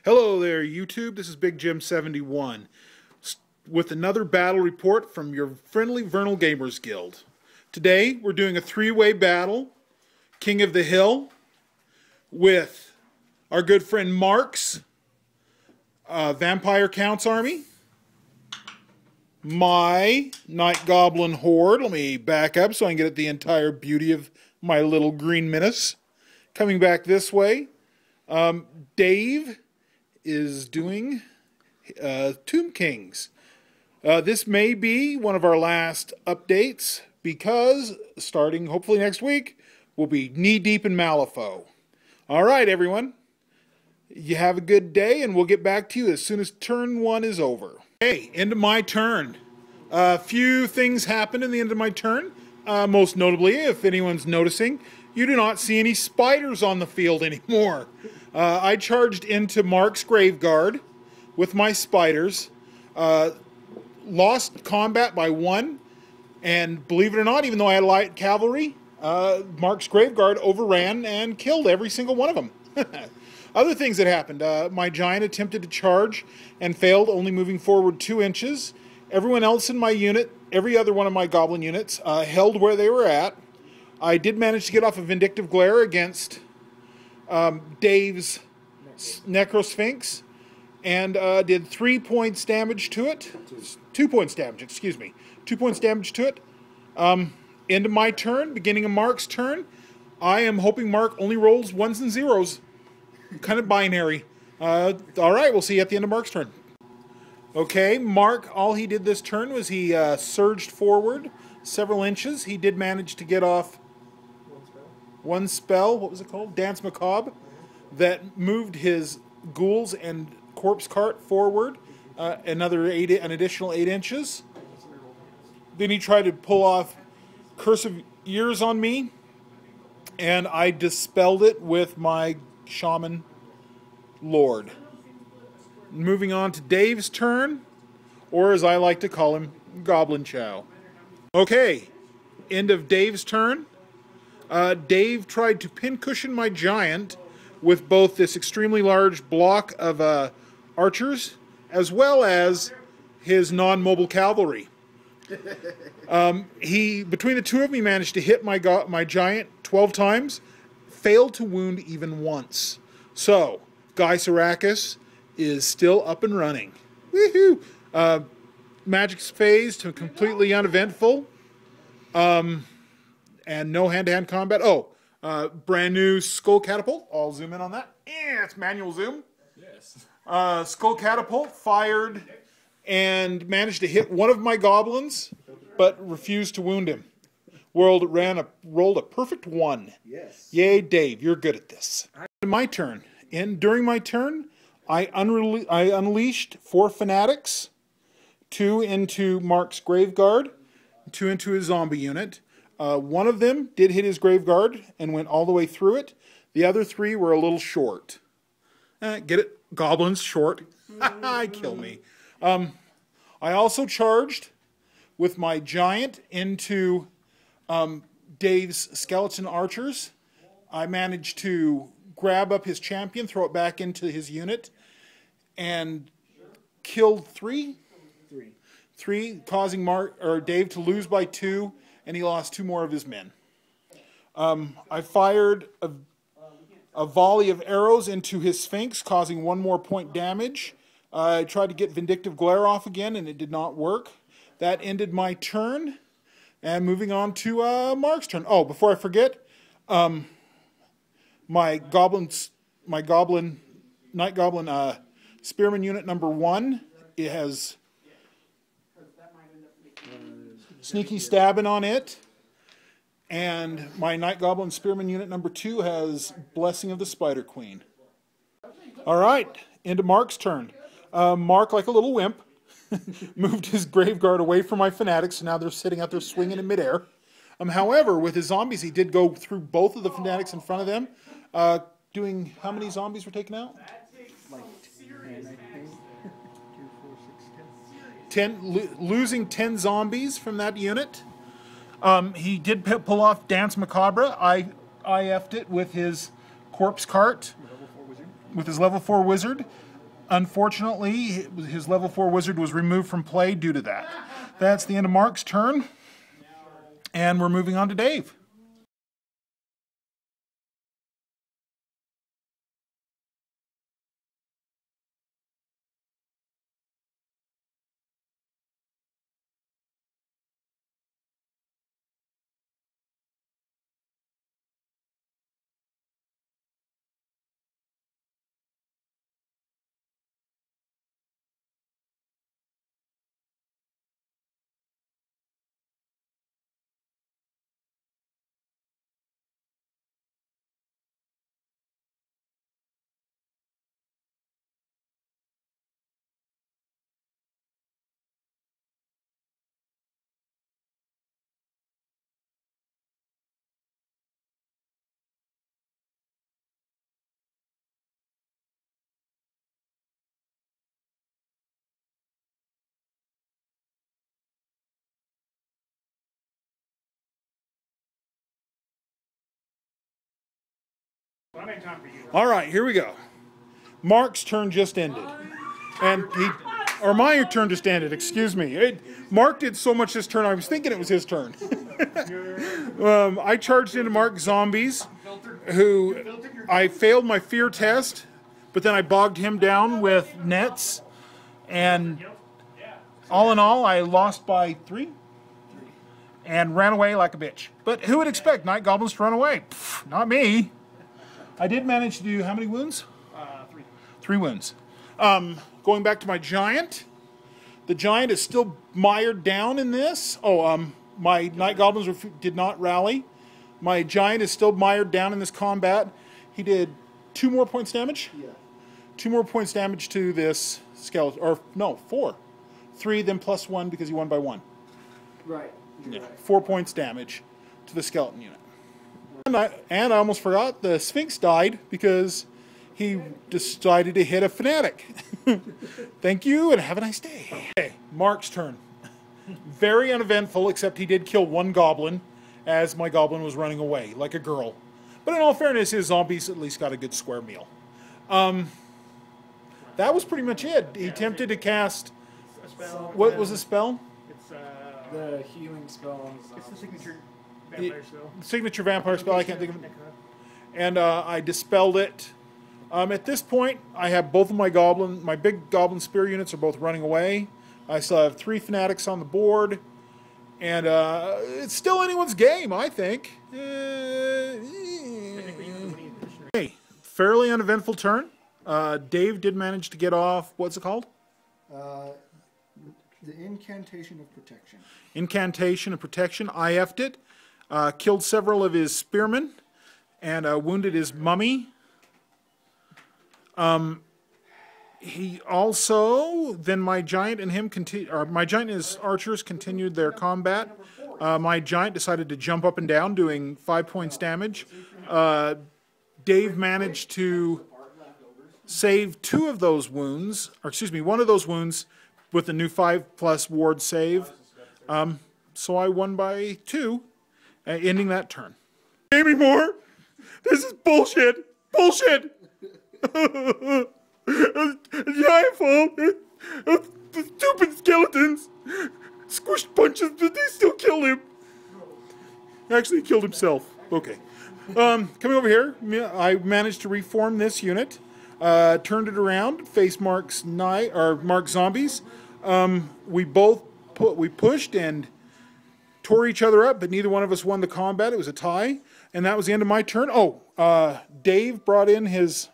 Hello there, YouTube. This is Big Jim 71 with another battle report from your friendly Vernal Gamers Guild. Today we're doing a three-way battle, King of the Hill, with our good friend Mark's Vampire Counts Army, my Night Goblin Horde. Let me back up so I can get at the entire beauty of my little green menace. Coming back this way, Dave is doing Tomb Kings. This may be one of our last updates because starting hopefully next week, we'll be knee-deep in Malifaux. All right, everyone. You have a good day, and we'll get back to you as soon as turn one is over. Hey, end of my turn. A few things happened in the end of my turn. Most notably, if anyone's noticing, you do not see any spiders on the field anymore. I charged into Mark's Graveguard with my spiders, lost combat by 1, and believe it or not, even though I had light cavalry, Mark's Graveguard overran and killed every single one of them. Other things that happened, my giant attempted to charge and failed, only moving forward 2 inches. Everyone else in my unit, every other one of my goblin units, held where they were at. I did manage to get off a Vindictive Glare against Dave's Necrosphinx, and did 3 points damage to it. 2 points damage, excuse me. 2 points damage to it. End of my turn, beginning of Mark's turn. I am hoping Mark only rolls 1s and 0s. Kind of binary. All right, we'll see you at the end of Mark's turn. Okay, Mark, all he did this turn was he surged forward several inches. He did manage to get off one spell, what was it called? Dance Macabre, that moved his ghouls and corpse cart forward an additional 8 inches. Then he tried to pull off Curse of Years on me, and I dispelled it with my Shaman Lord. Moving on to Dave's turn, or as I like to call him, Goblin Chow. Okay, end of Dave's turn. Dave tried to pincushion my giant with both this extremely large block of archers as well as his non-mobile cavalry. Between the two of them, he managed to hit my giant 12 times, failed to wound even once. So, Nekerachs is still up and running. Woohoo! Magic's phase to completely uneventful. And no hand-to-hand combat. Oh, brand new Skull Catapult. I'll zoom in on that. Yeah, it's manual zoom. Yes. Skull Catapult fired and managed to hit one of my goblins, but refused to wound him. Rolled a perfect 1. Yes. Yay, Dave, you're good at this. My turn. During my turn, I unleashed 4 fanatics, 2 into Mark's Graveguard, 2 into his zombie unit. One of them did hit his Graveguard and went all the way through it. The other 3 were a little short. Get it? Goblins, short. Kill me. I also charged with my giant into Dave's skeleton archers. I managed to grab up his champion, throw it back into his unit, and killed 3, causing Dave to lose by 2, and he lost 2 more of his men. I fired a volley of arrows into his Sphinx, causing 1 more point damage. I tried to get Vindictive Glare off again, and it did not work. That ended my turn, and moving on to Mark's turn. Oh, before I forget, my Night Goblin Spearman unit number 1, it has Sneaky Stabbing on it, and my Night Goblin Spearman unit number 2 has Blessing of the Spider Queen. All right, into Mark's turn. Mark, like a little wimp, moved his Graveguard away from my fanatics, so now they're sitting out there swinging in midair. However, with his zombies, he did go through both of the fanatics in front of them, doing, how many zombies were taken out? Like 10, I think. 2, 4, 6, 10. Losing 10 zombies from that unit. He did pull off Dance Macabre. I IF'd it with his corpse cart, with his level 4 wizard. unfortunately, his level 4 wizard was removed from play due to that. That's the end of Mark's turn, and we're moving on to Dave. All right, here we go. Mark's turn just ended. Or my turn just ended, excuse me. Mark did so much this turn, I was thinking it was his turn. I charged into Mark's zombies, who I failed my fear test, but then I bogged him down with nets, and all in all, I lost by 3 and ran away like a bitch. But who would expect night goblins to run away? Pfft, not me. I did manage to do how many wounds? 3. 3 wounds. Going back to my giant. The giant is still mired down in this. My night goblins did not rally. My giant is still mired down in this combat. He did 2 more points damage. Yeah. 2 more points damage to this skeleton. Or no, 4. 3, then plus 1 because he won by 1. Right. Yeah. Right. 4 points damage to the skeleton unit. And I almost forgot, the Sphinx died because he decided to hit a fanatic. Thank you, and have a nice day. Okay, Mark's turn. Very uneventful, except he did kill 1 goblin as my goblin was running away, like a girl. But in all fairness, his zombies at least got a good square meal. That was pretty much it. He attempted to cast... A spell. What was the spell? It's the healing spell. it's the signature vampire spell. Signature vampire spell, I can't think of it. And I dispelled it. At this point, I have both of my big goblin spear units are both running away. I still have 3 fanatics on the board. And it's still anyone's game, I think. Hey, fairly uneventful turn. Dave did manage to get off, what's it called? The Incantation of Protection. Incantation of Protection. I F'd it. Killed several of his spearmen. And wounded his mummy. He also, then my giant and him my giant and his archers continued their combat. My giant decided to jump up and down, doing 5 points damage. Dave managed to save 2 of those wounds, or excuse me, 1 of those wounds with the new 5+ ward save. So I won by 2, ending that turn. Anymore? This is bullshit! Bullshit! Giant fault. The stupid skeletons squished punches, but they still killed him. Actually, he killed himself. Okay. Coming over here, I managed to reform this unit. Turned it around, faced Mark's zombies. We pushed and tore each other up, but neither one of us won the combat. It was a tie, and that was the end of my turn. Dave brought in his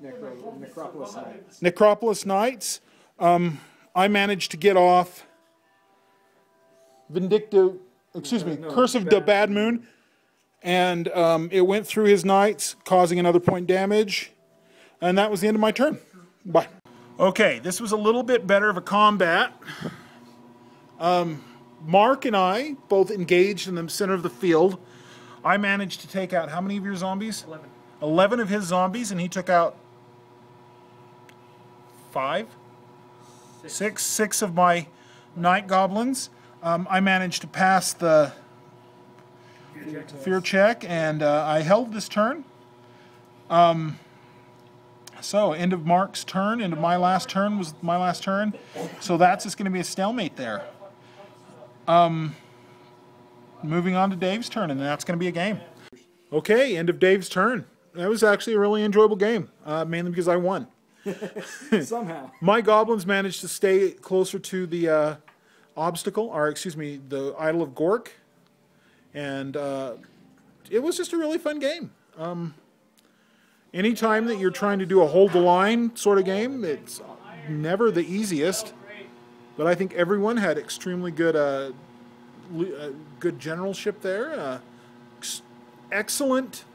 Necropolis Knights. Necropolis Knights. I managed to get off Curse of the Bad Moon, and it went through his knights, causing another point damage, and that was the end of my turn. Bye. Okay, this was a little bit better of a combat. Mark and I both engaged in the center of the field. I managed to take out how many of your zombies? 11. 11 of his zombies, and he took out 6 of my night goblins. I managed to pass the fear check, and I held this turn. So, end of Mark's turn, end of my last turn was my last turn. So that's just going to be a stalemate there. Moving on to Dave's turn, and that's going to be a game. Okay, end of Dave's turn. That was actually a really enjoyable game, mainly because I won. Somehow. My goblins managed to stay closer to the obstacle, or excuse me, the Idol of Gork. And it was just a really fun game. Anytime that you're trying to do a hold the line sort of game, it's never the easiest. But I think everyone had extremely good good generalship there. Excellent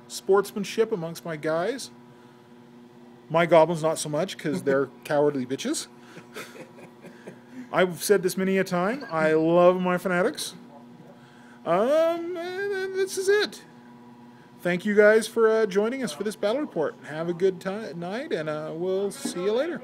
sportsmanship amongst my guys. My goblins not so much, because they're cowardly bitches. I've said this many a time. I love my fanatics. And this is it. Thank you guys for joining us for this battle report. Have a good night, and we'll see you later.